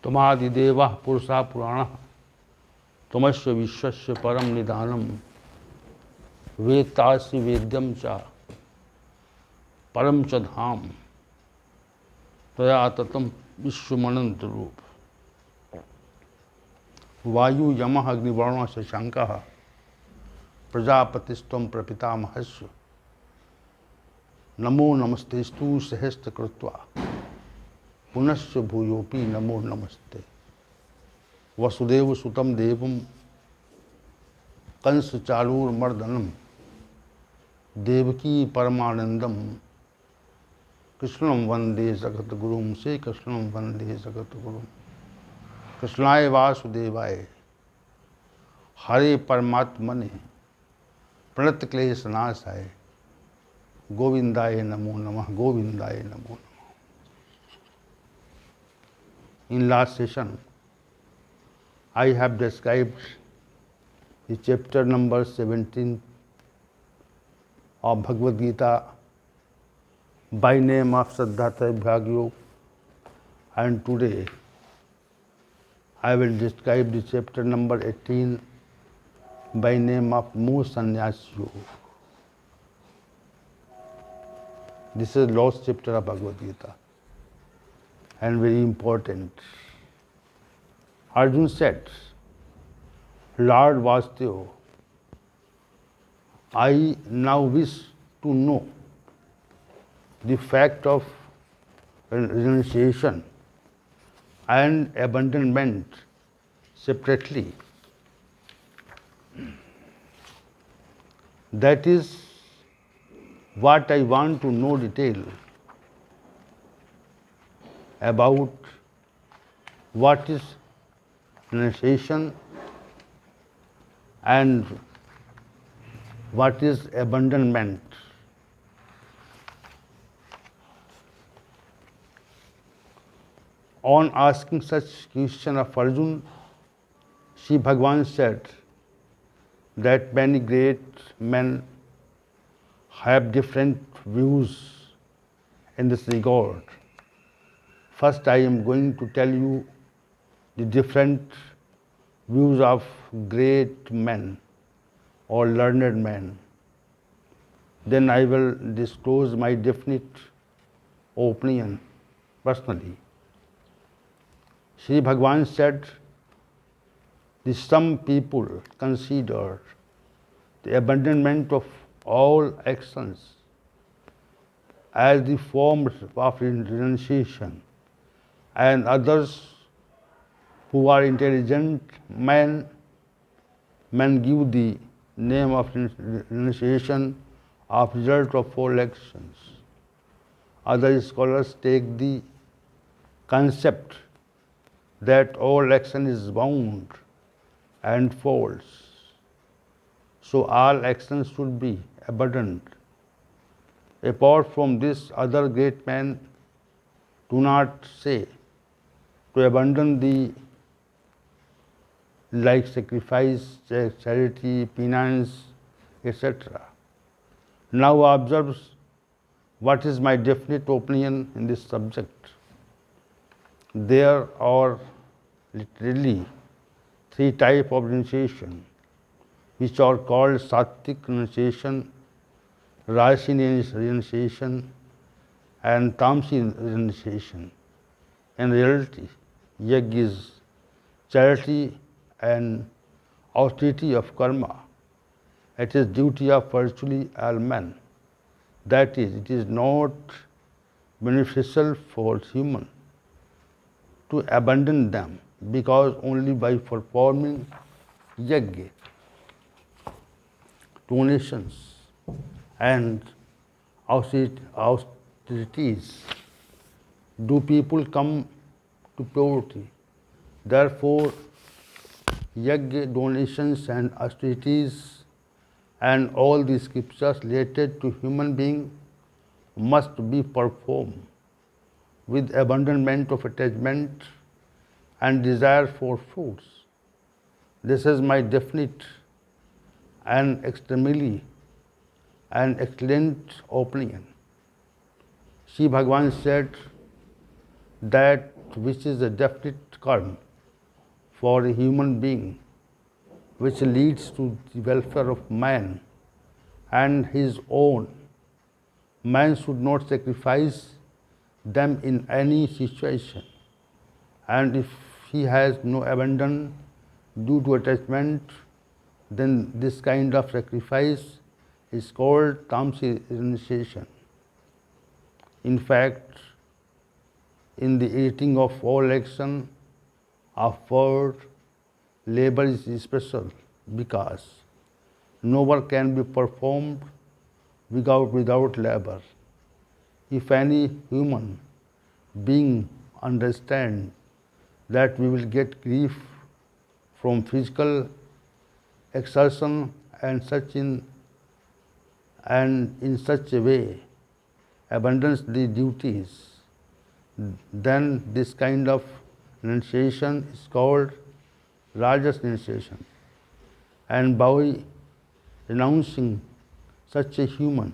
तमादिदेवः पुरुषः पुराणः तमस्य विश्वस्य परम निधानम वेत्तासि वेद्यम च परम च धाम तया ततम विश्वमनंत रूप। वायु यमः अग्निवर्णः शशांकः प्रजापतिस्त्वं प्रपितामहस्य नमो नमस्तेस्तु सहस्रकृत्वा पुनश्च भूयोपि नमो नमस्ते। वसुदेव सुतं देवं कंस चाणूरमर्दनम देवकी परमानंदम कृष्णं वंदे जगद्गुरुं। श्री कृष्णं वंदे जगद्गुरुं। कृष्णाय वासुदेवाय हरे परमात्मने प्रणतक्लेशनाशाय गोविंदाय नमो नमः। गोविंदाय नमो नमः। In last session, I have described the chapter number 17 of Bhagwadgita by name of Siddhartha Bhagyo, and today I will describe the chapter number 18 by name of Mokshasanyasyoga. This is last chapter of Bhagavad-gita and very important. Arjuna said, Lord Vasudeva, I now wish to know the fact of renunciation and abandonment separately. That is what I want to know detail about what is renunciation and what is abandonment. On asking such question of Arjuna, Shri Bhagavan said that many great men have different views in this regard. First, I am going to tell you the different views of great men or learned men. Then I will disclose my definite opinion personally. Shri Bhagavan said, that some people consider the abandonment of all actions as the form of renunciation, and others who are intelligent men give the name of renunciation of result of all actions. Other scholars take the concept that all action is bound and false, so all actions should be abandoned. Apart from this, other great men do not say to abandon the like sacrifice, charity, penance, etc. Now observe what is my definite opinion in this subject. There are literally three types of renunciation, which are called sattvic renunciation, rajasic renunciation, and tamasic renunciation. In reality, yajna is charity and austerity of karma. It is duty of virtually all men. That is, it is not beneficial for human to abandon them, because only by performing yajna, donations, and austerities do people come to purity. Therefore, yajna, donations, and austerities and all the scriptures related to human being must be performed with abandonment of attachment and desire for fruits. This is my definite and extremely and excellent opinion. Shri Bhagavan said that which is a definite karma for a human being, which leads to the welfare of man and his own. Man should not sacrifice them in any situation. And if he has no abandon due to attachment, then this kind of sacrifice is called tamasic renunciation. In fact, in the eating of all action of word, labor is special because no work can be performed without labor. If any human being understands that we will get grief from physical exertion and in such a way abandons the duties, then this kind of renunciation is called Rajas renunciation. And by renouncing such a human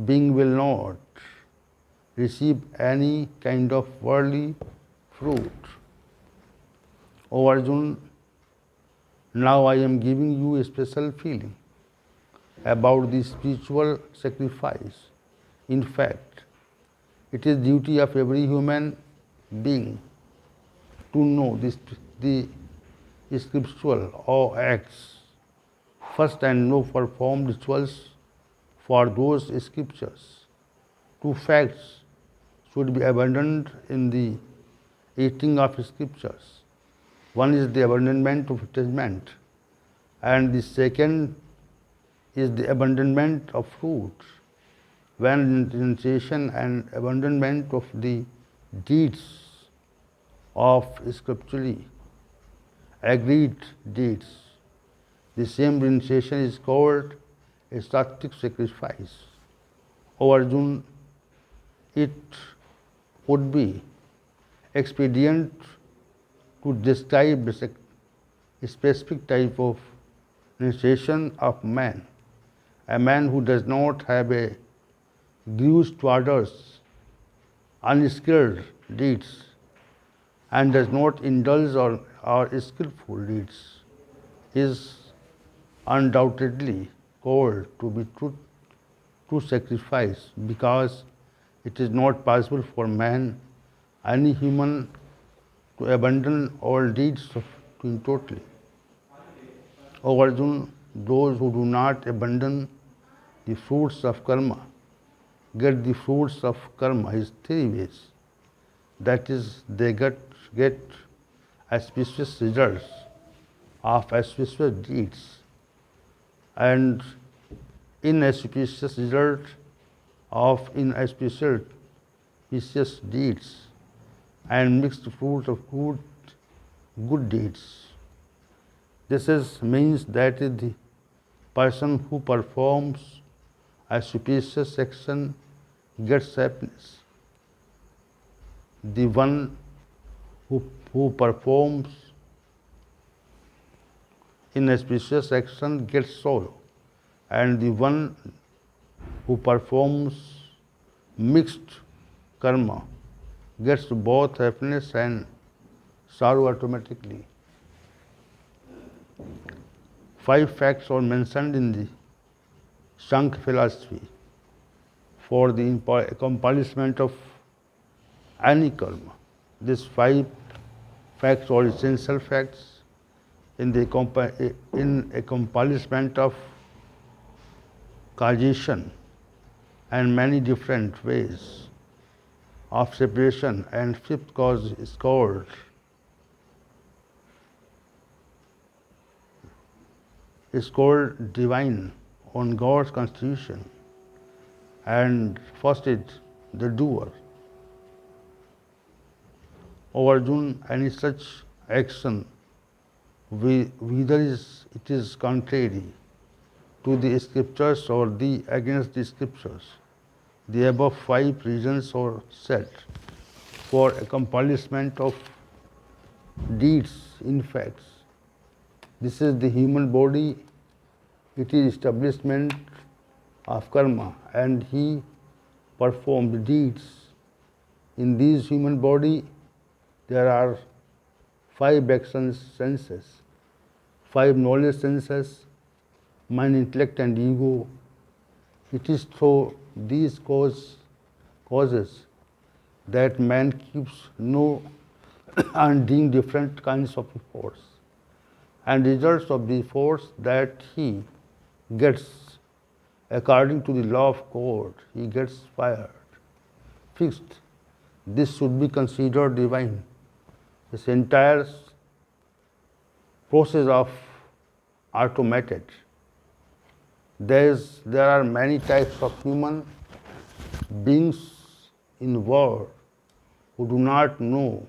being will not receive any kind of worldly fruit. O Arjun, now I am giving you a special feeling about the spiritual sacrifice. In fact, it is duty of every human being to know the scriptural or acts first and know perform rituals for those scriptures. Two facts should be abandoned in the eating of scriptures. One is the abandonment of attachment, and the second is the abandonment of fruit. When renunciation and abandonment of the deeds of scripturally agreed deeds, the same renunciation is called a sattvic sacrifice. O Arjun, it would be expedient to describe a specific type of renunciation of man, a man who does not have a grudge to others, unskilled deeds, and does not indulge or skillful deeds, is undoubtedly called to be true sacrifice, because it is not possible for man, any human, to abandon all deeds totally. O Arjun, those who do not abandon the fruits of karma get the fruits of karma in three ways. That is, they get auspicious results of auspicious deeds and inauspicious result of inauspicious deeds and mixed fruit of good deeds. Means that the person who performs auspicious action gets happiness. The one who performs inauspicious action gets sorrow, and the one who performs mixed karma gets both happiness and sorrow automatically. 5 facts are mentioned in the Sankhya philosophy for the accomplishment of any karma. These 5 facts are essential facts in accomplishment of causation and many different ways of separation, and 5th cause is called divine on God's constitution, and first is the doer. O Arjun, any such action, whether it is contrary to the scriptures or against the scriptures, the above 5 reasons are set for accomplishment of deeds. In fact, this is the human body, it is establishment of karma, and he performed deeds. In this human body, there are 5 action senses, 5 knowledge senses, mind, intellect and ego. It is through these causes that man keeps on doing different kinds of efforts, and results of the efforts that he gets according to the law of God, he gets fired, fixed. This should be considered divine. This entire process of automated. There are many types of human beings in the world who do not know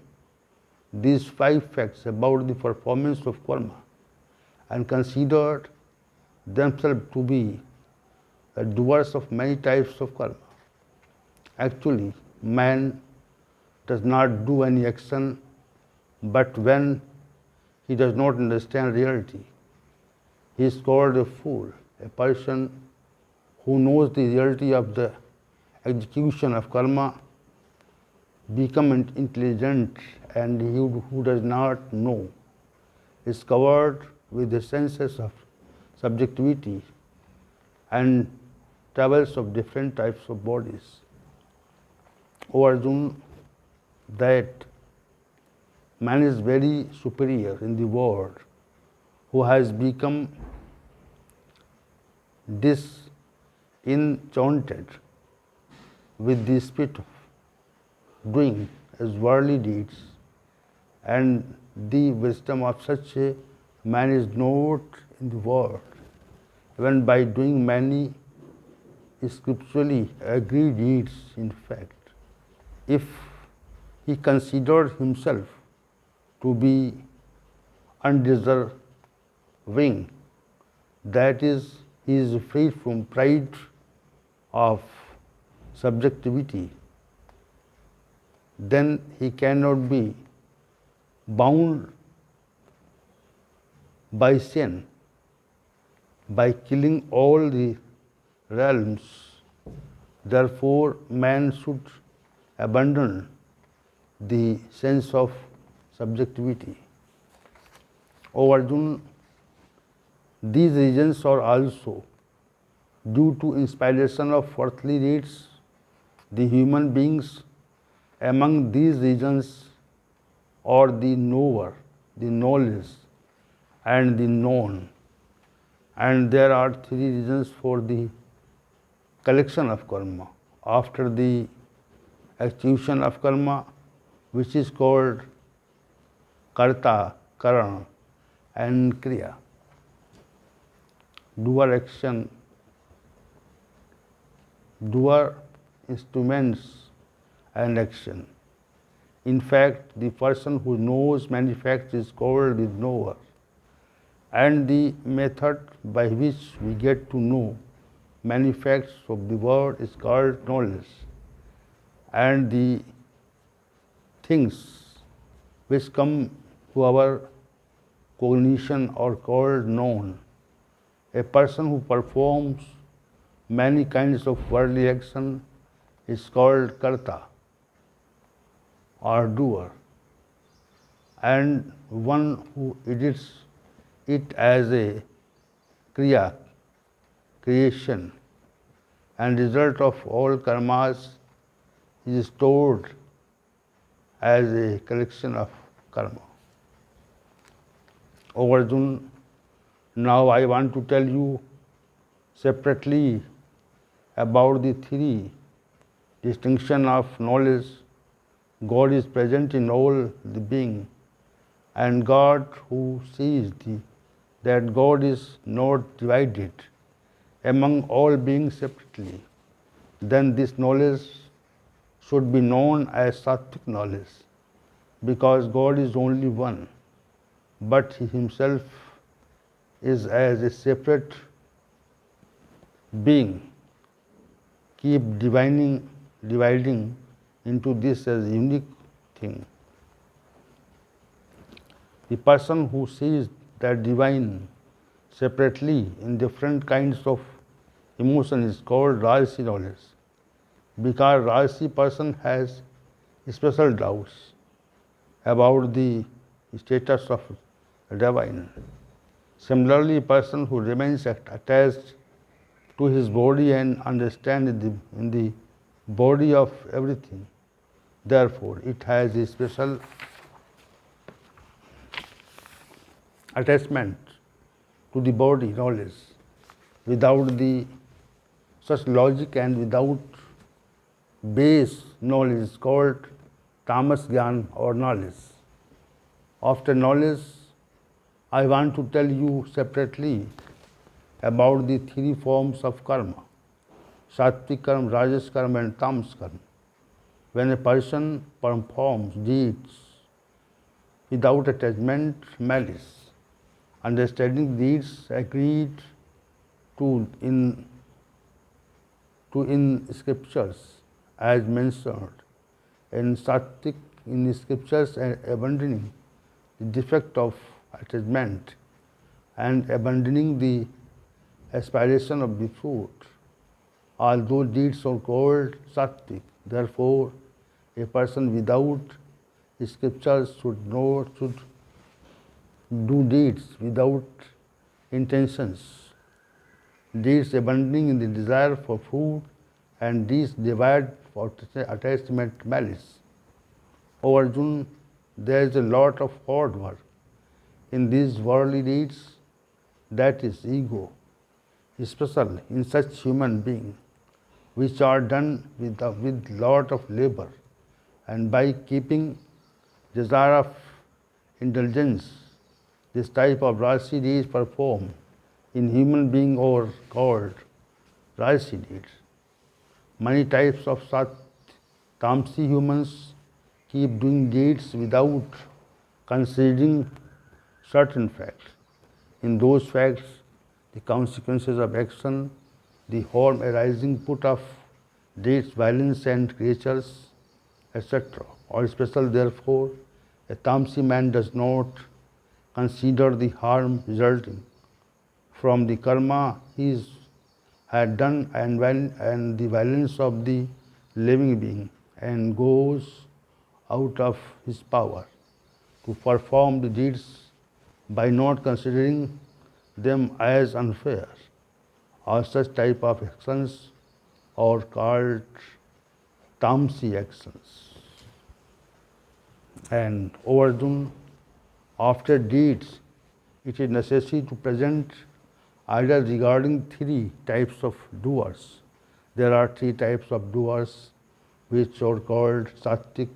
these 5 facts about the performance of karma and consider themselves to be the doers of many types of karma. Actually, man does not do any action, but when he does not understand reality, he is called a fool, a person who knows the reality of the execution of karma, become intelligent, and he who does not know is covered with the senses of subjectivity and travels of different types of bodies. O Arjuna, that man is very superior in the world who has become disenchanted with the spirit of doing as worldly deeds, and the wisdom of such a man is not in the world, even by doing many scripturally agreed deeds. In fact, if he considered himself to be undeserving, that is, he is free from pride of subjectivity, then he cannot be bound by sin by killing all the realms. Therefore, man should abandon the sense of subjectivity. O Arjuna, these reasons are also due to inspiration of earthly deeds. The human beings among these regions are the knower, the knowledge, and the known. And there are 3 reasons for the collection of karma. After the execution of karma, which is called karta, karana, and kriya, doer action, doer instruments and action. In fact, the person who knows many facts is called the knower, and the method by which we get to know many facts of the world is called knowledge, and the things which come to our cognition are called known. A person who performs many kinds of worldly action is called karta or doer, and one who edits it as a kriya, creation, and result of all karmas is stored as a collection of karma. O Arjuna, now I want to tell you separately about the 3 distinction of knowledge. God is present in all the being, and God who sees that God is not divided among all beings separately, then this knowledge should be known as sattvic knowledge, because God is only one, but He Himself is as a separate being. Keep dividing into this as a unique thing. The person who sees that divine separately in different kinds of emotion is called Rajasi knowledge, because Rajasi person has special doubts about the status of divine. Similarly, a person who remains attached to his body and understands in the body of everything, therefore it has a special attachment to the body knowledge. Without the such logic and without base knowledge is called tamas gyan or knowledge. After knowledge, I want to tell you separately about the three forms of karma: sattvic karma, rajas karma and tamas karma. When a person performs deeds without attachment, malice, understanding deeds agreed to in scriptures as mentioned in sattvic in scriptures, and abandoning the defect of attachment and abandoning the aspiration of the fruit. Although deeds are called sattvic, therefore a person without scriptures should do deeds without intentions, deeds abandoning in the desire for food, and deeds devoid for attachment malice. O Arjun, there is a lot of hard work in these worldly deeds, that is ego, especially in such human beings, which are done with lot of labor, and by keeping desire of indulgence, this type of rasi deeds performed in human being or called rasi deeds. Many types of tamasi humans keep doing deeds without considering certain facts. In those facts, the consequences of action, the harm arising put of deeds, violence and creatures, etc. are special. Therefore, a tamasi man does not consider the harm resulting from the karma he had done and the violence of the living being, and goes out of his power to perform the deeds by not considering them as unfair. Or such type of actions are called tamasi actions. And O Arjun, after deeds, it is necessary to present idea regarding three types of doers. There are three types of doers which are called sattvic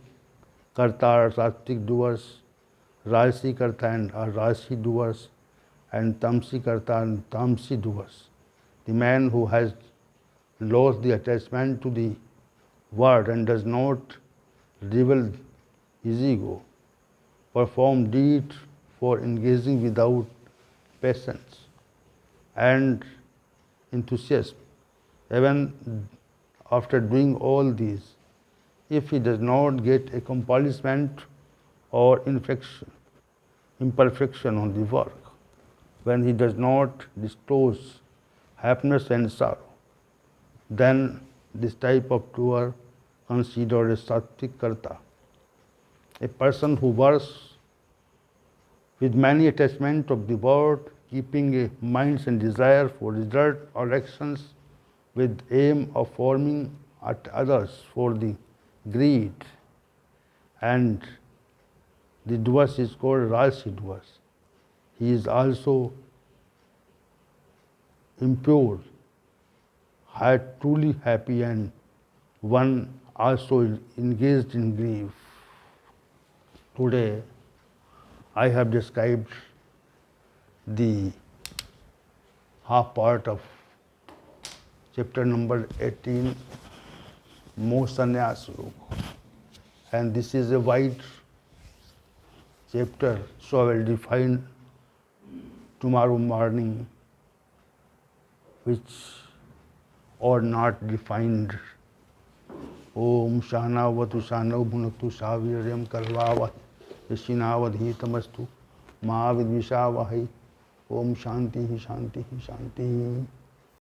karta or sattvic doers, rajasi karta and rajasi doers, and tamasi karta and tamasi doers. The man who has lost the attachment to the word and does not reveal his ego, perform deeds for engaging without patience and enthusiasm. Even after doing all these, if he does not get accomplishment or imperfection on the work, when he does not disclose happiness and sorrow, then this type of doer considered a sattvic karta. A person who works with many attachment of the word, keeping a mind and desire for result or actions with aim of forming at others for the greed, and the doers is called rajasi doers. He is also impure, truly happy, and one also engaged in grief. Today, I have described the half part of chapter number 18, Mokshasanyasyoga. And this is a wide chapter, so I will define tomorrow morning which are not defined. Om Shahnavatu Shanav Bhunaktu Saviryam Karvavat Yashinavadhitamastu Mahavidvishavahai. Om Shanti Shanti Shanti.